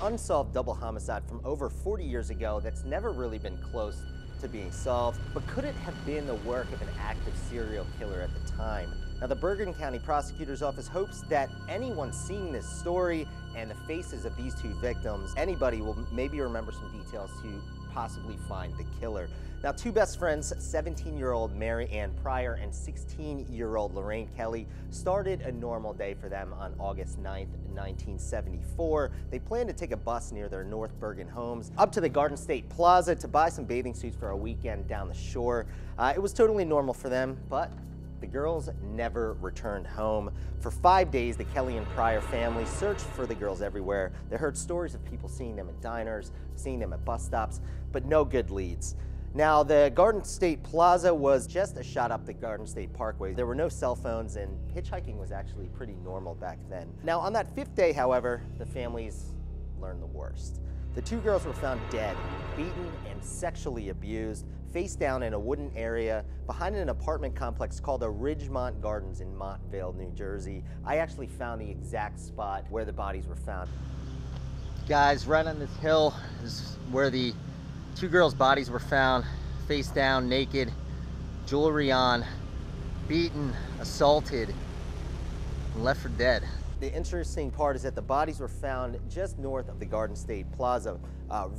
unsolved double homicide from over 40 years ago that's never really been close to being solved. But could it have been the work of an active serial killer at the time? Now, the Bergen County Prosecutor's Office hopes that anyone seeing this story and the faces of these two victims, anybody will maybe remember some details to possibly find the killer. Now, two best friends, 17-year-old Mary Ann Pryor and 16-year-old Lorraine Kelly, started a normal day for them on August 9th, 1974. They planned to take a bus near their North Bergen homes up to the Garden State Plaza to buy some bathing suits for a weekend down the shore. It was totally normal for them, but the girls never returned home. For 5 days, the Kelly and Pryor family searched for the girls everywhere. They heard stories of people seeing them at diners, seeing them at bus stops, but no good leads. Now, the Garden State Plaza was just a shot up the Garden State Parkway. There were no cell phones, and hitchhiking was actually pretty normal back then. Now, on that fifth day, however, the families learned the worst. The two girls were found dead, beaten and sexually abused, face down in a wooden area behind an apartment complex called the Ridgemont Gardens in Montvale, New Jersey. I actually found the exact spot where the bodies were found. Guys, right on this hill is where the two girls' bodies were found, face down, naked, jewelry on, beaten, assaulted, and left for dead. The interesting part is that the bodies were found just north of the Garden State Plaza,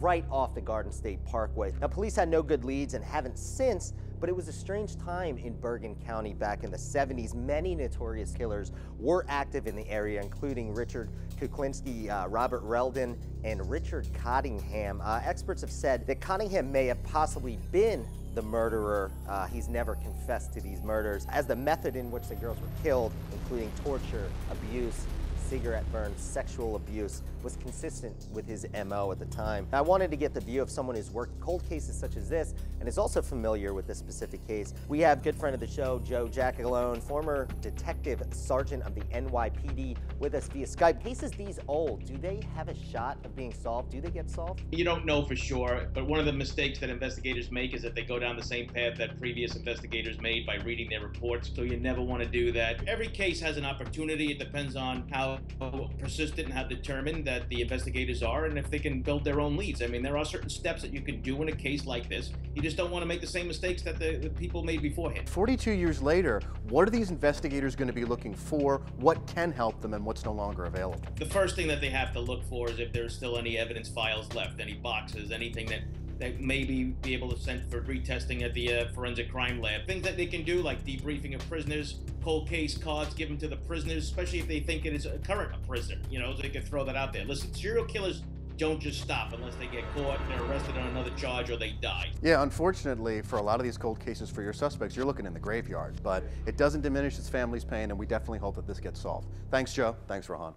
right off the Garden State Parkway. Now, police had no good leads and haven't since, but it was a strange time in Bergen County back in the 70s. Many notorious killers were active in the area, including Richard Kuklinski, Robert Reldon, and Richard Cottingham. Experts have said that Cottingham may have possibly been the murderer. He's never confessed to these murders, as the method in which the girls were killed, including torture, abuse, cigarette burns, sexual abuse, was consistent with his MO at the time. I wanted to get the view of someone who's worked cold cases such as this and is also familiar with this specific case. We have good friend of the show, Joe Jackalone, former detective sergeant of the NYPD, with us via Skype. Cases these old, do they have a shot of being solved? Do they get solved? You don't know for sure, but one of the mistakes that investigators make is that they go down the same path that previous investigators made by reading their reports, so you never want to do that. Every case has an opportunity. It depends on how persistent and how determined that the investigators are, and if they can build their own leads. I mean, there are certain steps that you can do in a case like this. You just don't want to make the same mistakes that the people made beforehand. 42 years later, what are these investigators going to be looking for? What can help them and what's no longer available? The first thing that they have to look for is if there's still any evidence files left, any boxes, anything that maybe be able to send for retesting at the forensic crime lab. Things that they can do, like debriefing of prisoners, cold case cards given to the prisoners, especially if they think it is a current prisoner, you know, so they can throw that out there. Listen, serial killers don't just stop unless they get caught, they're arrested on another charge, or they die. Yeah, unfortunately, for a lot of these cold cases for your suspects, you're looking in the graveyard, but it doesn't diminish his family's pain, and we definitely hope that this gets solved. Thanks, Joe. Thanks, Rohan.